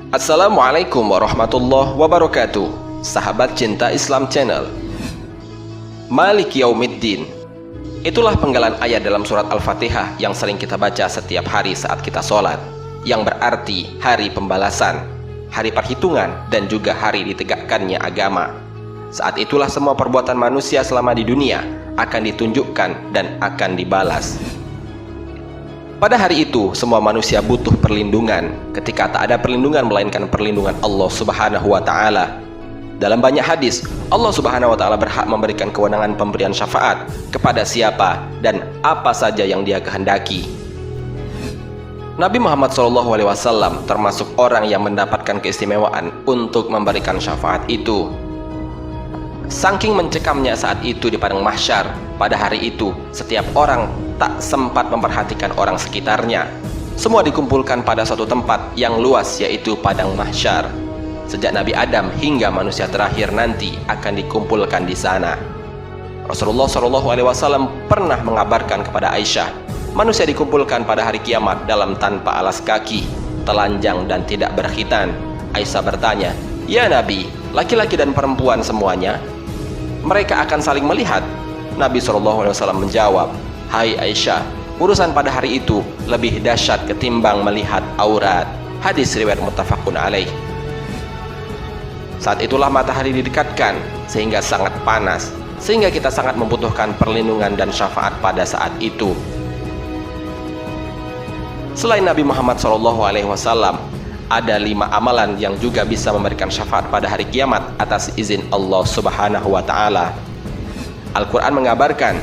Assalamualaikum warahmatullahi wabarakatuh. Sahabat Cinta Islam Channel, Maliki Yaumiddin, itulah penggalan ayat dalam surat Al-Fatihah yang sering kita baca setiap hari saat kita sholat, yang berarti hari pembalasan, hari perhitungan, dan juga hari ditegakkannya agama. Saat itulah semua perbuatan manusia selama di dunia akan ditunjukkan dan akan dibalas. Pada hari itu, semua manusia butuh perlindungan, ketika tak ada perlindungan melainkan perlindungan Allah Subhanahu wa Ta'ala. Dalam banyak hadis, Allah Subhanahu wa Ta'ala berhak memberikan kewenangan pemberian syafaat kepada siapa dan apa saja yang Dia kehendaki. Nabi Muhammad SAW termasuk orang yang mendapatkan keistimewaan untuk memberikan syafaat itu. Saking mencekamnya saat itu di padang mahsyar, pada hari itu setiap orang tak sempat memperhatikan orang sekitarnya. Semua dikumpulkan pada satu tempat yang luas, yaitu padang mahsyar. Sejak Nabi Adam hingga manusia terakhir nanti akan dikumpulkan di sana. Rasulullah SAW pernah mengabarkan kepada Aisyah, manusia dikumpulkan pada hari kiamat dalam tanpa alas kaki, telanjang dan tidak berkhitan. Aisyah bertanya, "Ya Nabi, laki-laki dan perempuan semuanya? Mereka akan saling melihat?" Nabi SAW menjawab, "Hai Aisyah, urusan pada hari itu lebih dahsyat ketimbang melihat aurat." Hadis riwayat muttafaqun alaih. Saat itulah matahari didekatkan sehingga sangat panas, sehingga kita sangat membutuhkan perlindungan dan syafaat pada saat itu. Selain Nabi Muhammad SAW, ada 5 amalan yang juga bisa memberikan syafaat pada hari kiamat atas izin Allah Subhanahu wa Ta'ala. Al-Quran mengabarkan,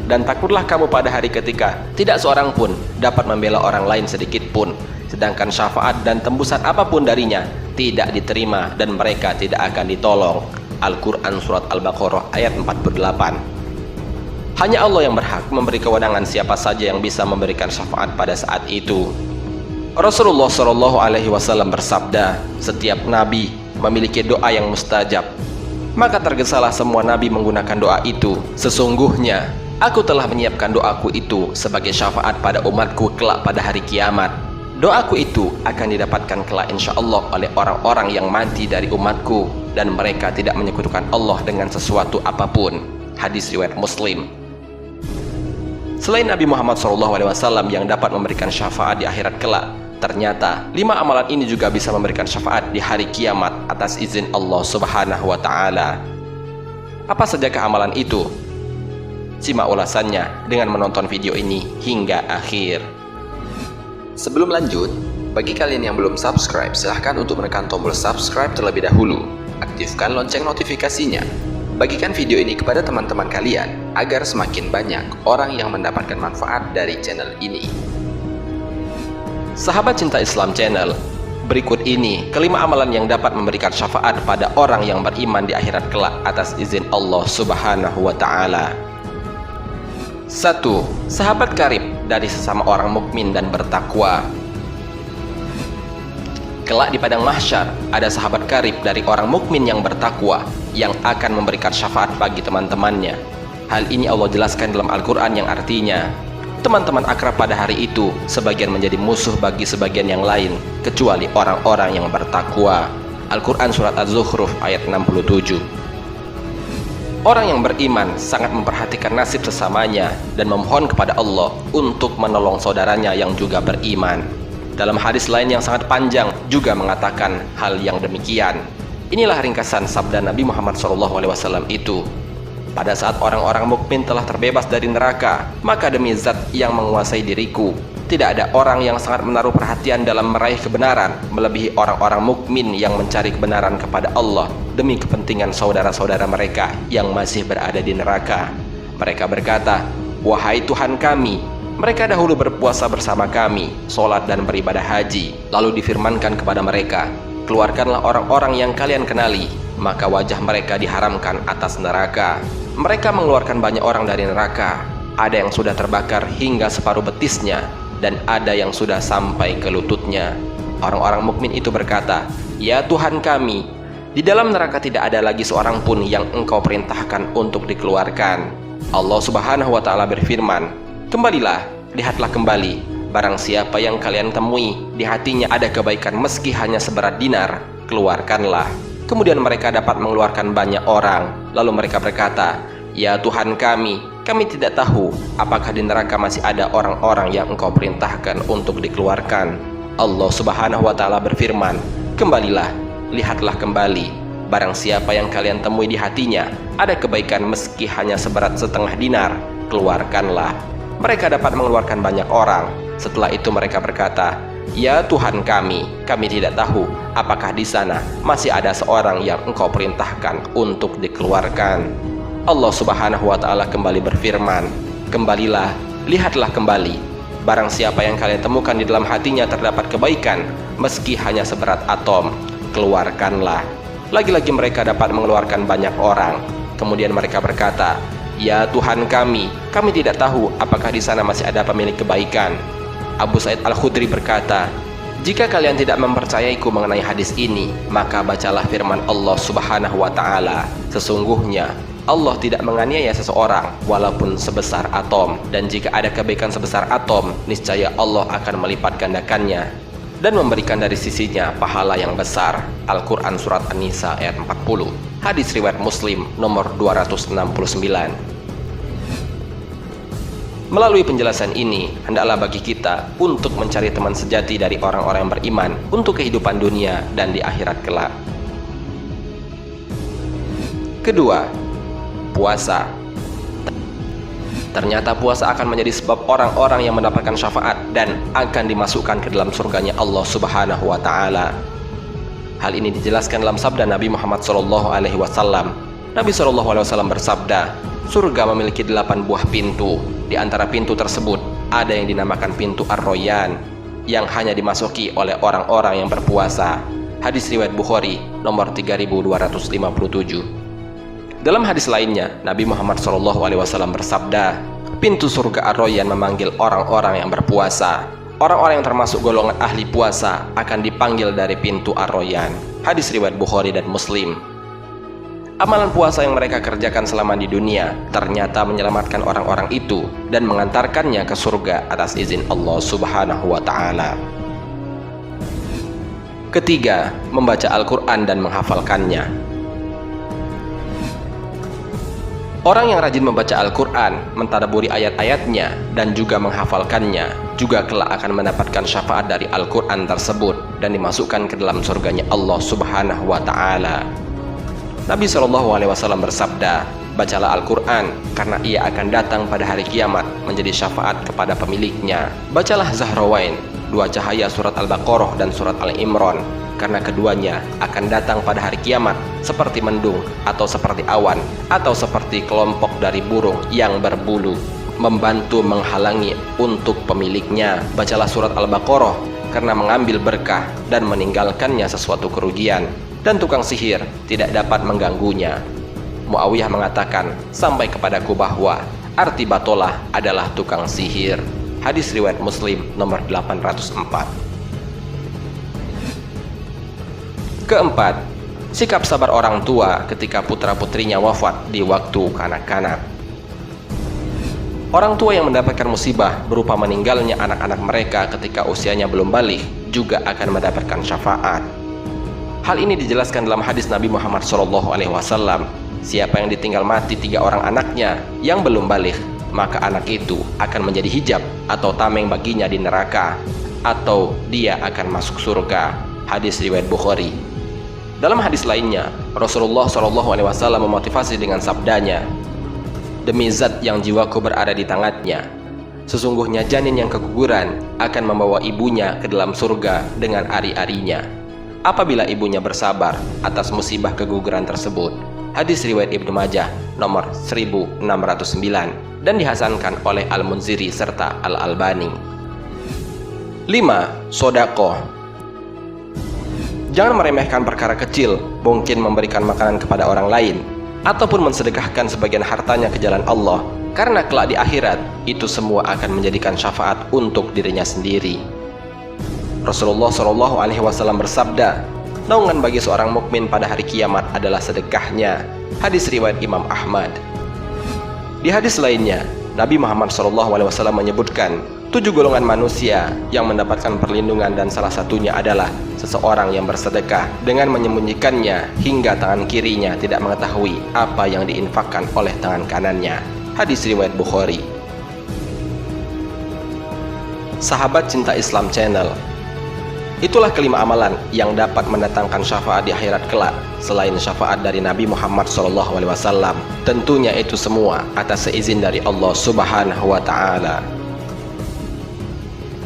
"Dan takutlah kamu pada hari ketika tidak seorang pun dapat membela orang lain sedikit pun, sedangkan syafaat dan tembusan apapun darinya tidak diterima dan mereka tidak akan ditolong." Al-Quran Surat Al-Baqarah ayat 48. Hanya Allah yang berhak memberi kewenangan siapa saja yang bisa memberikan syafaat pada saat itu. Rasulullah SAW bersabda, "Setiap nabi memiliki doa yang mustajab." Maka tergesalah semua nabi menggunakan doa itu. "Sesungguhnya Aku telah menyiapkan doaku itu sebagai syafaat pada umatku kelak pada hari kiamat. Doaku itu akan didapatkan kelak insya Allah oleh orang-orang yang mati dari umatku, dan mereka tidak menyekutukan Allah dengan sesuatu apapun." Hadis riwayat Muslim. Selain Nabi Muhammad SAW yang dapat memberikan syafaat di akhirat kelak, ternyata 5 amalan ini juga bisa memberikan syafaat di hari kiamat atas izin Allah Subhanahu wa Ta'ala. Apa sajakah amalan itu? Simak ulasannya dengan menonton video ini hingga akhir. Sebelum lanjut, bagi kalian yang belum subscribe, silahkan untuk menekan tombol subscribe terlebih dahulu. Aktifkan lonceng notifikasinya. Bagikan video ini kepada teman-teman kalian agar semakin banyak orang yang mendapatkan manfaat dari channel ini. Sahabat Cinta Islam Channel, berikut ini kelima amalan yang dapat memberikan syafaat pada orang yang beriman di akhirat kelak atas izin Allah Subhanahu wa Ta'ala. 1. Sahabat karib dari sesama orang mukmin dan bertakwa. Kelak di padang mahsyar ada sahabat karib dari orang mukmin yang bertakwa yang akan memberikan syafaat bagi teman-temannya. Hal ini Allah jelaskan dalam Al-Quran yang artinya, teman-teman akrab pada hari itu sebagian menjadi musuh bagi sebagian yang lain kecuali orang-orang yang bertakwa. Al-Quran Surat Az-Zukhruf ayat 67. Orang yang beriman sangat memperhatikan nasib sesamanya dan memohon kepada Allah untuk menolong saudaranya yang juga beriman. Dalam hadis lain yang sangat panjang juga mengatakan hal yang demikian. Inilah ringkasan sabda Nabi Muhammad SAW itu. Pada saat orang-orang mukmin telah terbebas dari neraka, maka demi zat yang menguasai diriku, tidak ada orang yang sangat menaruh perhatian dalam meraih kebenaran melebihi orang-orang mukmin yang mencari kebenaran kepada Allah demi kepentingan saudara-saudara mereka yang masih berada di neraka. Mereka berkata, "Wahai Tuhan kami, mereka dahulu berpuasa bersama kami, sholat dan beribadah haji." Lalu difirmankan kepada mereka, "Keluarkanlah orang-orang yang kalian kenali." Maka wajah mereka diharamkan atas neraka. Mereka mengeluarkan banyak orang dari neraka. Ada yang sudah terbakar hingga separuh betisnya, dan ada yang sudah sampai ke lututnya. Orang-orang mukmin itu berkata, "Ya Tuhan kami, di dalam neraka tidak ada lagi seorang pun yang Engkau perintahkan untuk dikeluarkan." Allah Subhanahu wa Ta'ala berfirman, "Kembalilah, lihatlah kembali, barang siapa yang kalian temui di hatinya ada kebaikan meski hanya seberat dinar, keluarkanlah. Kemudian mereka dapat mengeluarkan banyak orang. Lalu mereka berkata, ya Tuhan kami tidak tahu apakah di neraka masih ada orang-orang yang Engkau perintahkan untuk dikeluarkan. Allah Subhanahu wa Ta'ala berfirman, kembalilah, lihatlah kembali, barang siapa yang kalian temui di hatinya ada kebaikan meski hanya seberat setengah dinar, keluarkanlah. Mereka dapat mengeluarkan banyak orang. Setelah itu mereka berkata, ya Tuhan kami tidak tahu apakah di sana masih ada seorang yang Engkau perintahkan untuk dikeluarkan. Allah Subhanahu wa Ta'ala kembali berfirman, kembalilah, lihatlah kembali, barang siapa yang kalian temukan di dalam hatinya terdapat kebaikan meski hanya seberat atom, keluarkanlah. Lagi-lagi mereka dapat mengeluarkan banyak orang. Kemudian mereka berkata, ya Tuhan kami tidak tahu apakah di sana masih ada pemilik kebaikan. Abu Sa'id Al-Khudri berkata, jika kalian tidak mempercayaiku mengenai hadis ini, maka bacalah firman Allah Subhanahu wa Ta'ala. Sesungguhnya Allah tidak menganiaya seseorang walaupun sebesar atom, dan jika ada kebaikan sebesar atom, niscaya Allah akan melipat gandakannya dan memberikan dari sisinya pahala yang besar. Al-Quran Surat An-Nisa ayat 40. Hadis riwayat Muslim nomor 269. Melalui penjelasan ini, hendaklah bagi kita untuk mencari teman sejati dari orang-orang yang beriman untuk kehidupan dunia dan di akhirat kelak. Kedua, puasa. Ternyata puasa akan menjadi sebab orang-orang yang mendapatkan syafaat dan akan dimasukkan ke dalam surganya Allah Subhanahu wa Ta'ala. Hal ini dijelaskan dalam sabda Nabi Muhammad SAW. Nabi SAW bersabda, surga memiliki 8 buah pintu. Di antara pintu tersebut ada yang dinamakan pintu Ar-Royan, yang hanya dimasuki oleh orang-orang yang berpuasa. Hadis riwayat Bukhari nomor 3257. Dalam hadis lainnya, Nabi Muhammad SAW bersabda, pintu surga Ar-Royan memanggil orang-orang yang berpuasa. Orang-orang yang termasuk golongan ahli puasa akan dipanggil dari pintu Ar-Royan. Hadis riwayat Bukhari dan Muslim. Amalan puasa yang mereka kerjakan selama di dunia ternyata menyelamatkan orang-orang itu dan mengantarkannya ke surga atas izin Allah Subhanahu wa Ta'ala. Ketiga, membaca Al-Quran dan menghafalkannya. Orang yang rajin membaca Al-Quran, mentadabburi ayat-ayatnya, dan juga menghafalkannya, juga kelak akan mendapatkan syafaat dari Al-Quran tersebut dan dimasukkan ke dalam surganya Allah Subhanahu wa Ta'ala. Nabi SAW bersabda, bacalah Al-Quran karena ia akan datang pada hari kiamat menjadi syafaat kepada pemiliknya. Bacalah Zahrawain, 2 cahaya surat Al-Baqarah dan surat Al-Imran, karena keduanya akan datang pada hari kiamat seperti mendung atau seperti awan atau seperti kelompok dari burung yang berbulu, membantu menghalangi untuk pemiliknya. Bacalah surat Al-Baqarah karena mengambil berkah dan meninggalkannya sesuatu kerugian, dan tukang sihir tidak dapat mengganggunya. Muawiyah mengatakan sampai kepadaku bahwa arti batolah adalah tukang sihir. Hadis riwayat Muslim nomor 804. Keempat, sikap sabar orang tua ketika putra-putrinya wafat di waktu kanak-kanak. Orang tua yang mendapatkan musibah berupa meninggalnya anak-anak mereka ketika usianya belum balik juga akan mendapatkan syafaat. Hal ini dijelaskan dalam hadis Nabi Muhammad SAW. Siapa yang ditinggal mati 3 orang anaknya yang belum balik, maka anak itu akan menjadi hijab atau tameng baginya di neraka, atau dia akan masuk surga. Hadis riwayat Bukhari. Dalam hadis lainnya, Rasulullah SAW memotivasi dengan sabdanya, demi zat yang jiwaku berada di tangannya, sesungguhnya janin yang keguguran akan membawa ibunya ke dalam surga dengan ari-arinya, apabila ibunya bersabar atas musibah keguguran tersebut. Hadis riwayat Ibnu Majah nomor 1609 dan dihasankan oleh Al-Munziri serta Al-Albani. 5. Sodakoh. Jangan meremehkan perkara kecil, mungkin memberikan makanan kepada orang lain ataupun mensedekahkan sebagian hartanya ke jalan Allah, karena kelak di akhirat itu semua akan menjadikan syafaat untuk dirinya sendiri. Rasulullah SAW bersabda, naungan bagi seorang mukmin pada hari kiamat adalah sedekahnya. Hadis riwayat Imam Ahmad. Di hadis lainnya, Nabi Muhammad SAW menyebutkan, 7 golongan manusia yang mendapatkan perlindungan, dan salah satunya adalah seseorang yang bersedekah dengan menyembunyikannya hingga tangan kirinya tidak mengetahui apa yang diinfakkan oleh tangan kanannya. Hadis riwayat Bukhari. Sahabat Cinta Islam Channel, itulah kelima amalan yang dapat mendatangkan syafaat di akhirat kelak selain syafaat dari Nabi Muhammad SAW. Tentunya itu semua atas seizin dari Allah Subhanahu wa Ta'ala.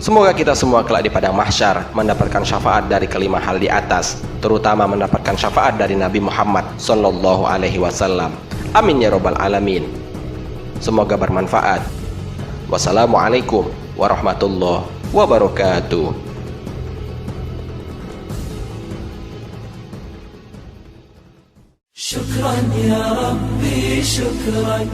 Semoga kita semua kelak di padang mahsyar mendapatkan syafaat dari kelima hal di atas, terutama mendapatkan syafaat dari Nabi Muhammad SAW. Amin ya robbal alamin. Semoga bermanfaat. Wassalamualaikum warahmatullahi wabarakatuh. Syukran ya Rabbi, syukran.